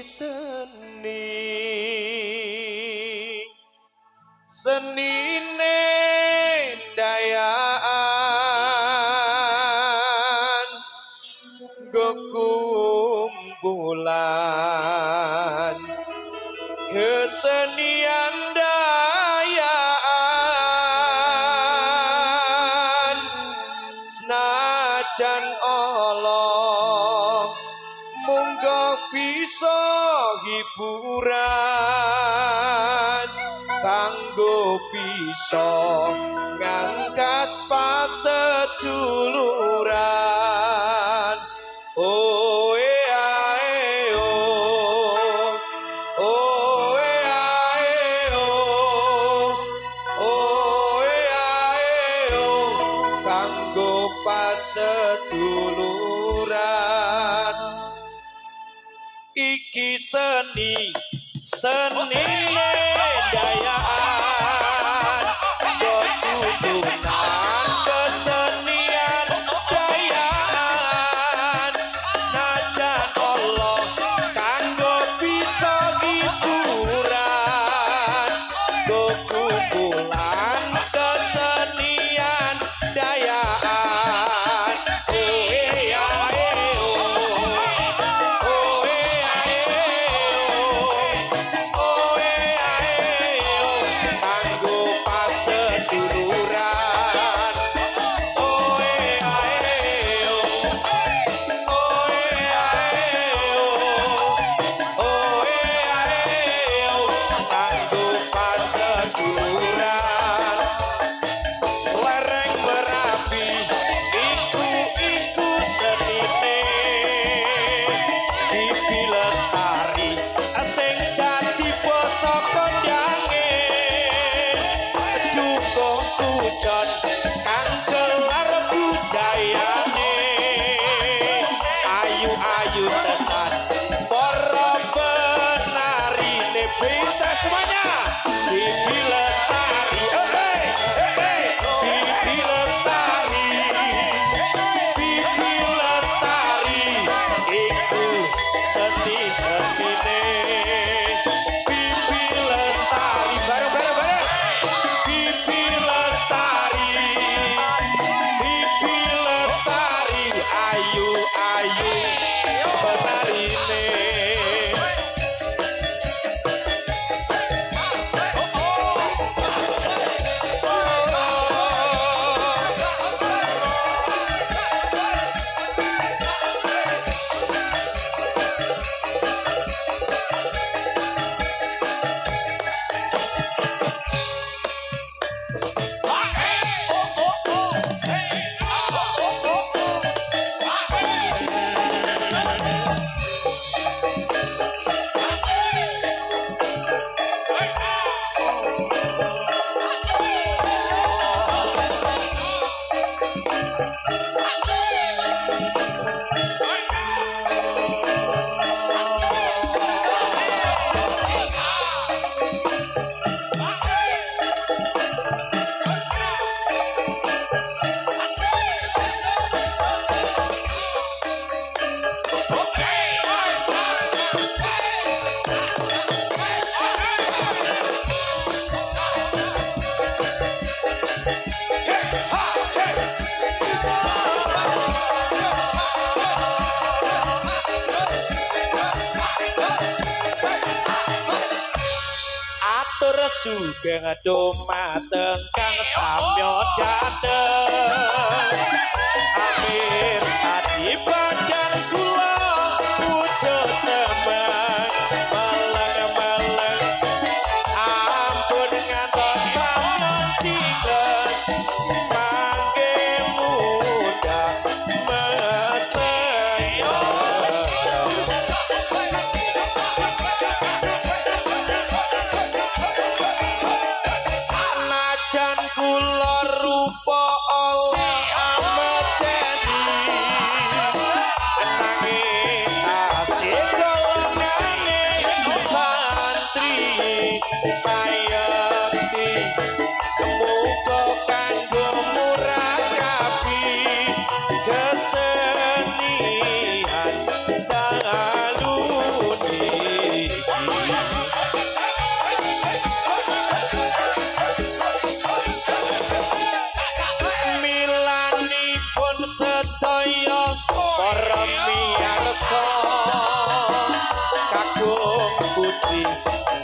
seni senine dayaan kumpulan kesenian dayaan senajan Allah munggo bisa hiburan kanggo bisa ngangkat paseduluran oh ae oh oh ae oh ae kanggo paseduluran iki seni dayaan ketutunan kesenian dayaan najan Allah kanggo bisa hiburan kekumpulan kesenian dayaan semuanya Bibi Lestari Bibi Lestari Bibi Lestari iku seni-senine Bibi Lestari bareng Bibi Lestari Bibi Lestari ayu penarine sugeng dumateng kang samya dateng akhir sadi badan kula wujud temen meleng ampun ngantos sampeyan cinten mangke mudah meseyo kula rupa oleh amedeni nanging tasih golongan santri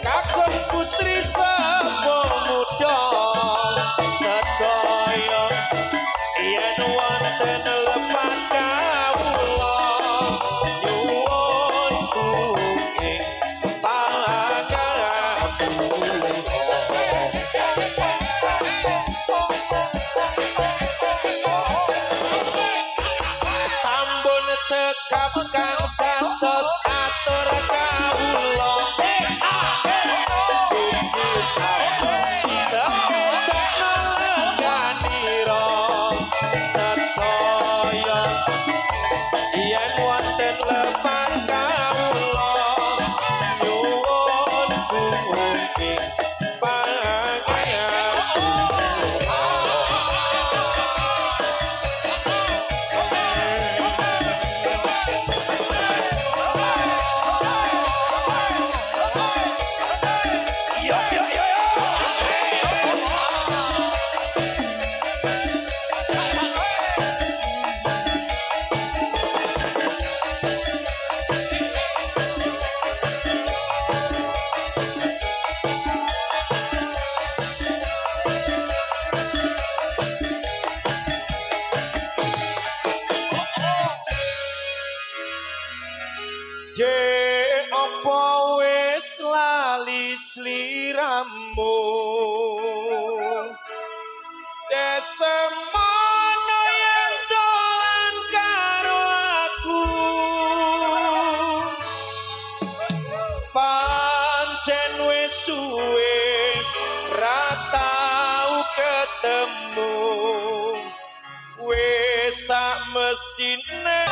kakung putri sepo muda sedaya yen wonten lepat kawula nyuwun ing sampun cekap kang dados atur kawula ugi sampun secekno lenganira sedaya yen wonten lepan kawula nyuwun ing Dek apa wis lali sliramu desemono yang dolan karo aku pancen wis suwe ra tau ketemu wis sak mestine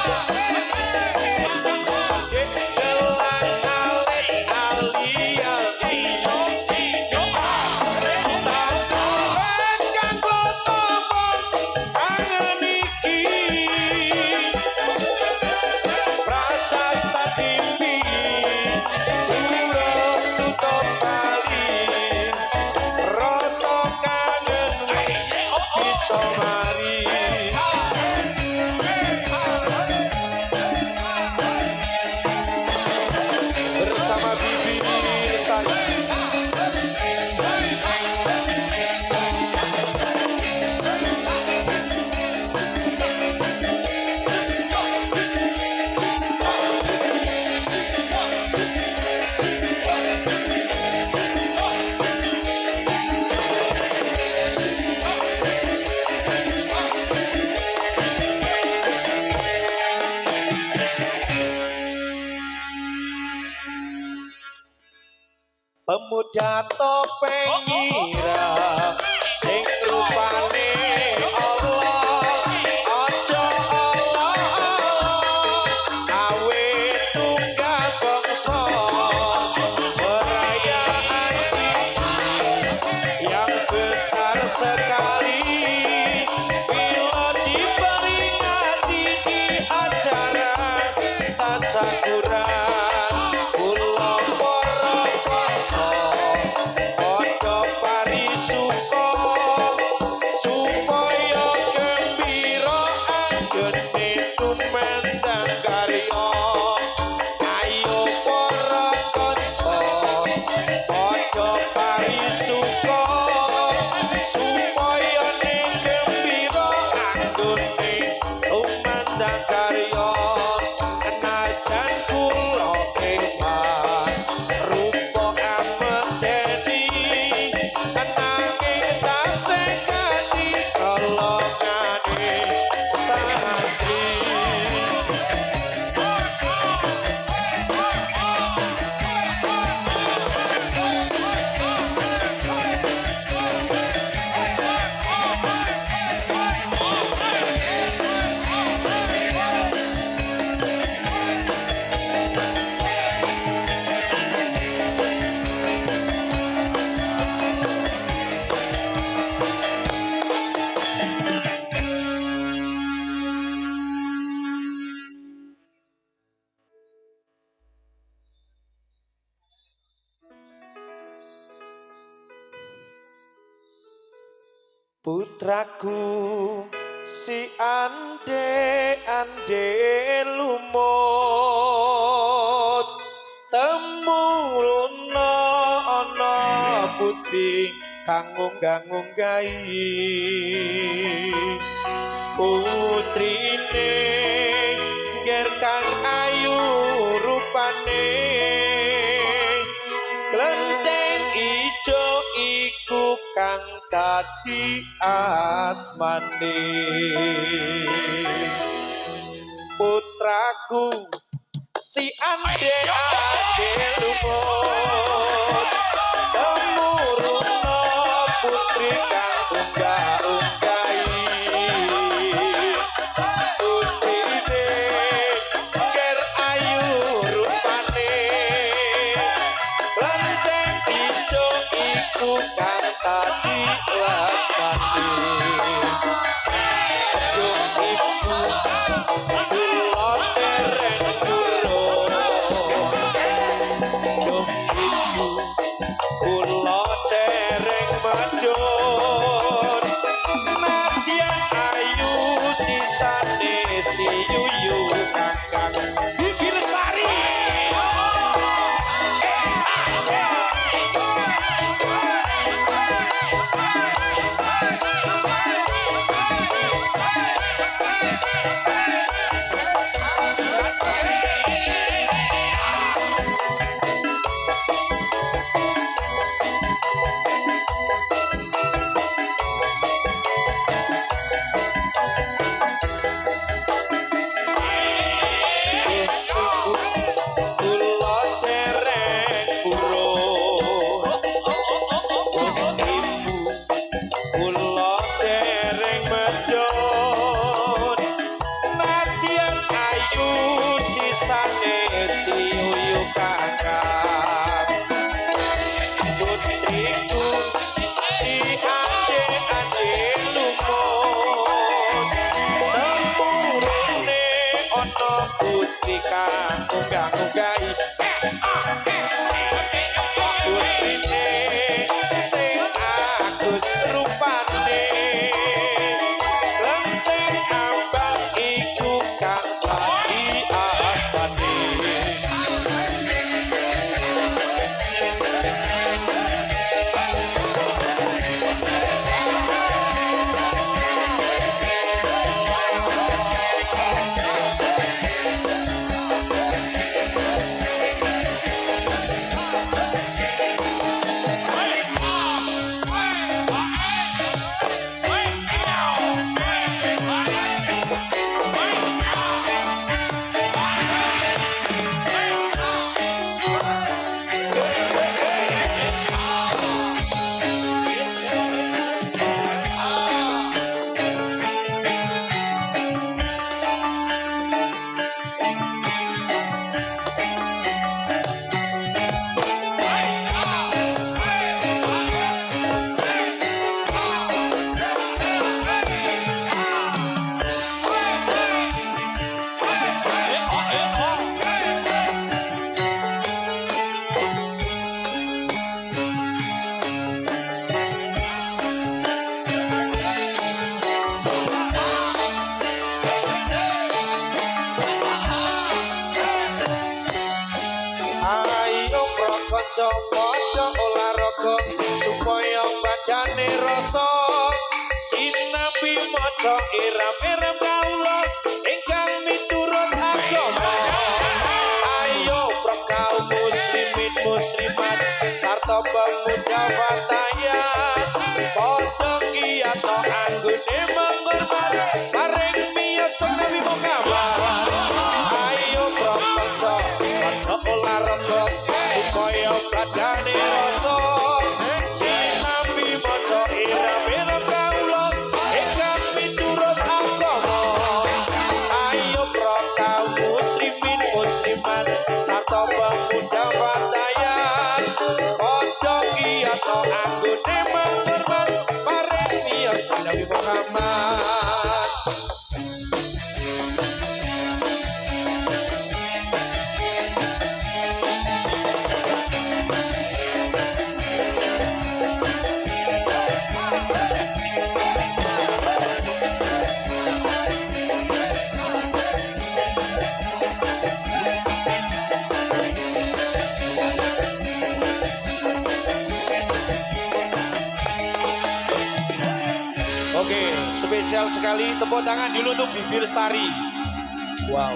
bersama Bibi Lestari. Pemuda topeng irah sing rupane Allah aja Allah awe tunggal bangsa perayaan yang besar sekali bila diperingati di acara tasyakuran putraku si ande lumut temurun Sinambi kang ngunggang-unggahi putrine nger kang ayu rupane klenteng ijo iku kang dadi asmane putraku si ande ade lumut temuruna putri kang unggah-unggahi putrine ger ayu rupane lanteng ijo iku kang tadi lasmane kula dereng madun nadyan ayu sisane si yuyu kakang Bibi Lestari putri kang ngunggang-unggahi putrine sing agus rupane lenteng abang iku kang dadi asmane kanca padha olahraga supaya badane rasa sinambi maca iram-iram kawula ingkang miturut agama ayo prakaum muslimin muslimat sarta pemuda watayan padha kiyata anggone menghormat paring miyasa Nabi Muhammad ayo kanca padha olahraga supaya badane rasa sinambi maca iram-iram kawula ingkang miturut agama ayo prakaum muslimin muslimat sarta pemuda watayan padha kiyata anggone menghormat paring miyasa Nabi Muhammad Oke, spesial sekali tepuk tangan dulu untuk Bibi Lestari. Wow.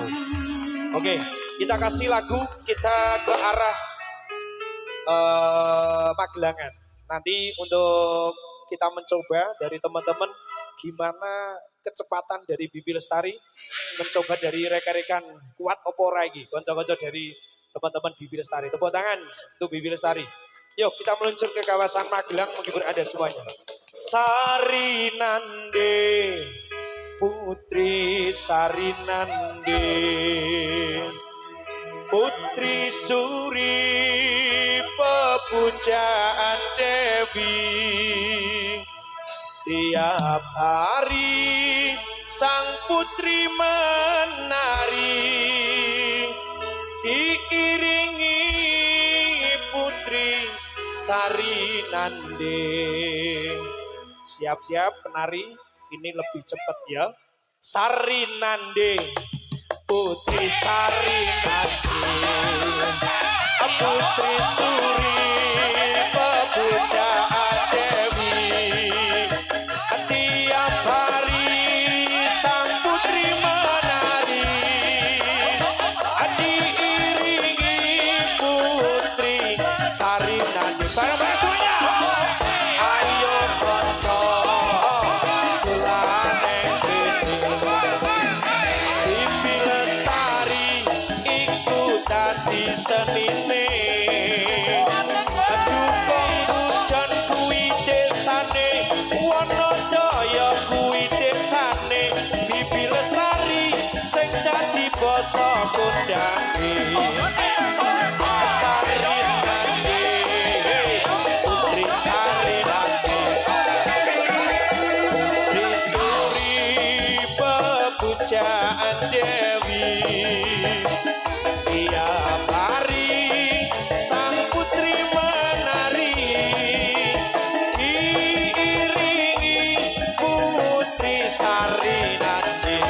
Oke, kita kasih lagu, kita ke arah Magelangan. Nanti untuk kita mencoba dari teman-teman gimana kecepatan dari Bibi Lestari, mencoba dari rekan-rekan kuat opora lagi, konco-konco dari teman-teman Bibi Lestari. Tepuk tangan untuk Bibi Lestari. Yuk kita meluncur ke kawasan Magelang menghibur Anda semuanya. Sarinande, Putri Sarinande, Putri Suri pepujaan Dewi. Tiap hari sang putri menari, diiringi Putri Sarinande. Siap-siap penari, ini lebih cepat ya. Sarinande, Putri Sarinande, Putri Suri pepujaan Dewi. Tiap hari sang putri menari, diiringi Putri Sarinande. Bareng-bareng semuanya. Ayo konco kulaneng Bibi Lestari ikut dadi senine. Dukung hujan kuwi desane, Wonodaya kuwi desane. Bibi Lestari sing dadi basa kondange. Sarinande, Putri Sarinande, Putri Suri pepujaan Dewi. Tiap hari sang putri menari, diiringi Putri Sarinande.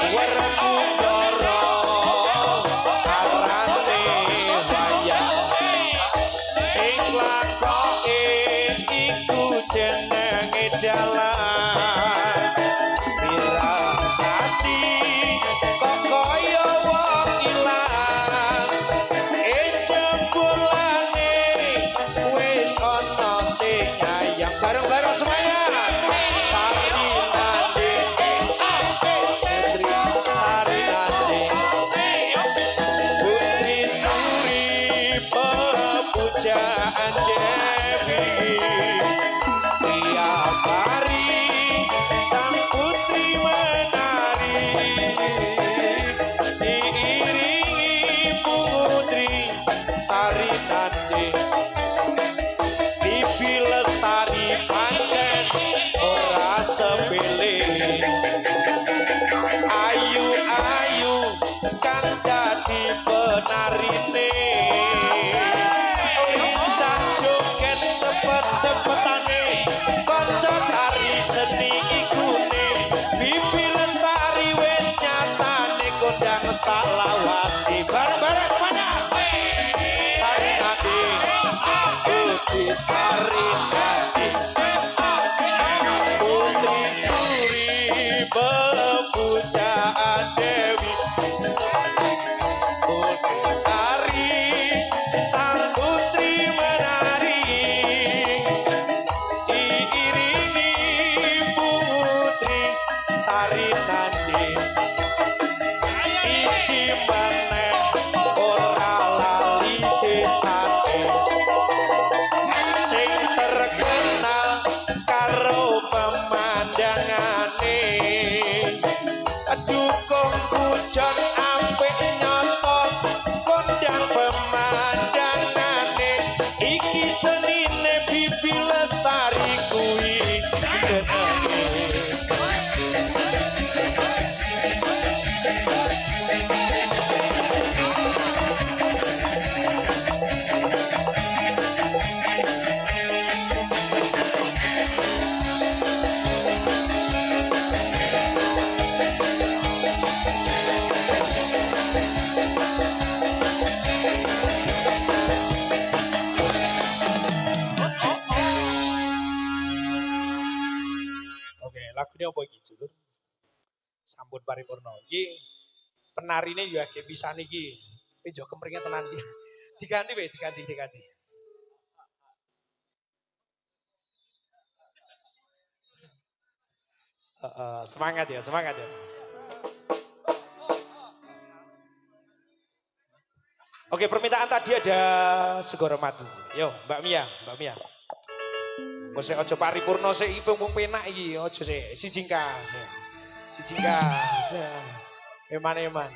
Werkudara arane wayang, sing lakoke iku jenenge dalan. Pirang sasi kok kaya wong ilang, jebulane wis ana sing nyayang. Bareng-bareng semuanya. Sarinande, Putri Sarinande, Putri Suri pepujaan Dewi. Tiap hari sang putri menari, diiringi Putri Sarinande. Bibi Lestari pancen ora sepele, ayu-ayu kang dadi penarine. Lincah joget cepet-cepetane, kanca tari seni ikune. Bibi Lestari wis nyatane kondang salawasi. Bareng-bareng semuanya. Sarinande, Putri Sarinande, Putri Suri pepujaan Dewi. Putri sang putri menari, diiringi Putri Sarinande. Siji meneh ora lali desane, sing terkenal karo pemandangane. Dukung hujan apik nyotot kondang pemandangane. Iki senine Bibi Lestari kuwi jenenge. Lagune apa iki, Jur? Sampun paripurna. Iki penarine yo agek pisan iki. Pejo kemringet tenan iki. Diganti we, diganti. Semangat ya, semangat ya. Oke, permintaan tadi ada segoro madu. Yo, Mbak Mia, Mbak Mia. Mesti ojo paripurna sik iki mumpung penak iki, ojo sik sijingkas. Sijingkas. Eman-eman.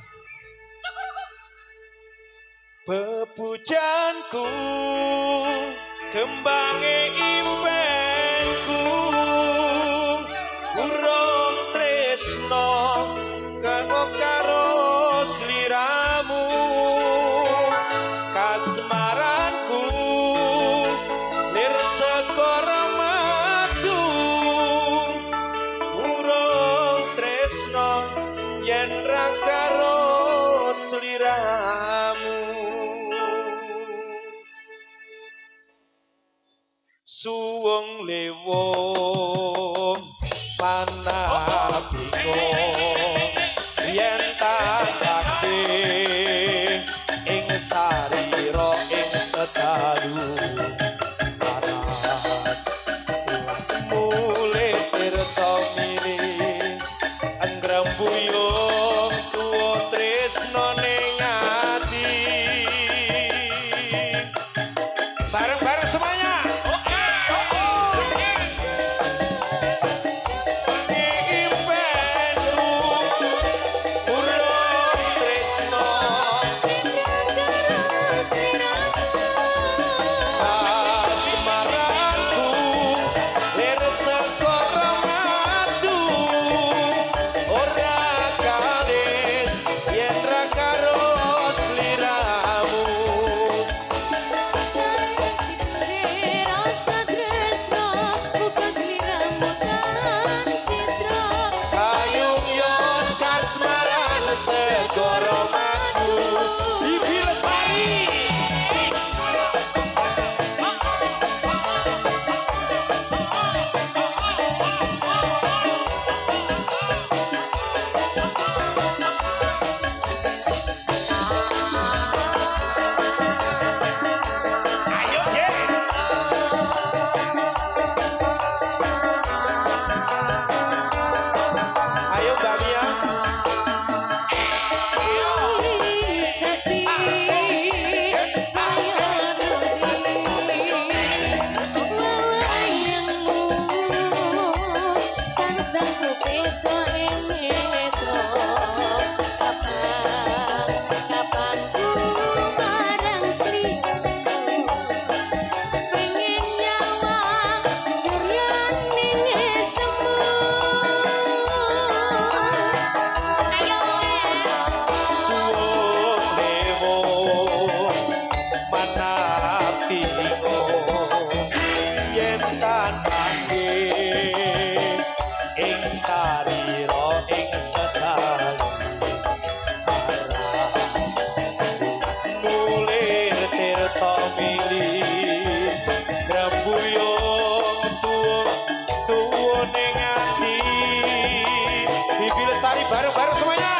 Bepujanku kembange impenku urung tresno karo sliramu kasmaranku lir sekara madu urung tresno yen ra karo sliramu suwung lewong panabiko yen takake ing sarira ing sedalu panas mulih tirta milih anggrambuyung tuwa tresno ning ati bareng-bareng semuanya. Segoro madu Bibi Lestari. Ayo Jek. Ayo Mbak Mia. Sarira ing sedalu aras mulih tirta milih grembuyung tuwa ning ati Bibi Lestari bareng-bareng semuanya.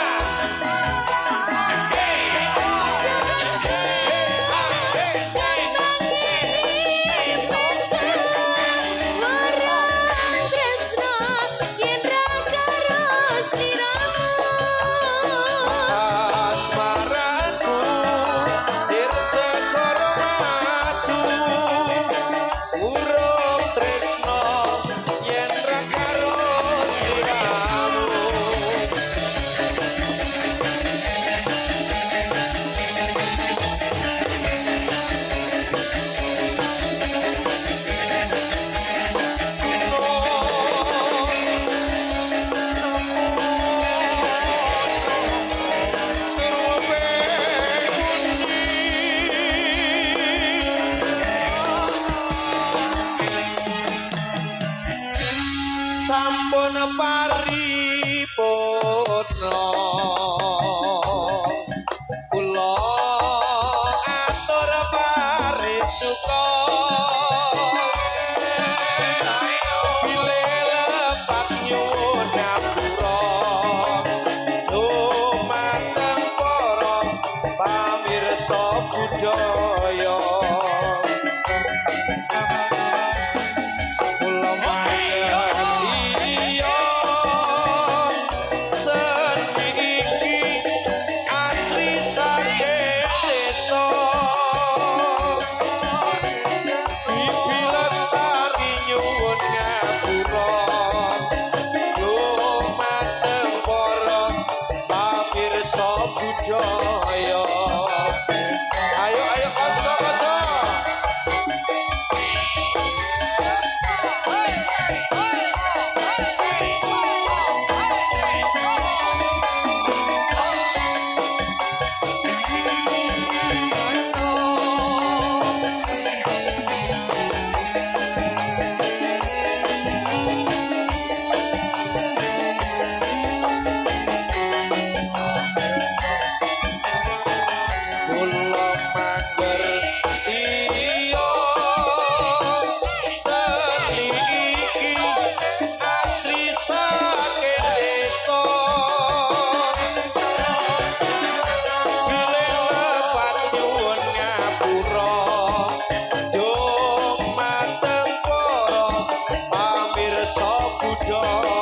Sampun paripurna kula atur parisuka bilih lepat nyuwun budaya. Ayo ayo kanca-kanca. Pamirsa budaya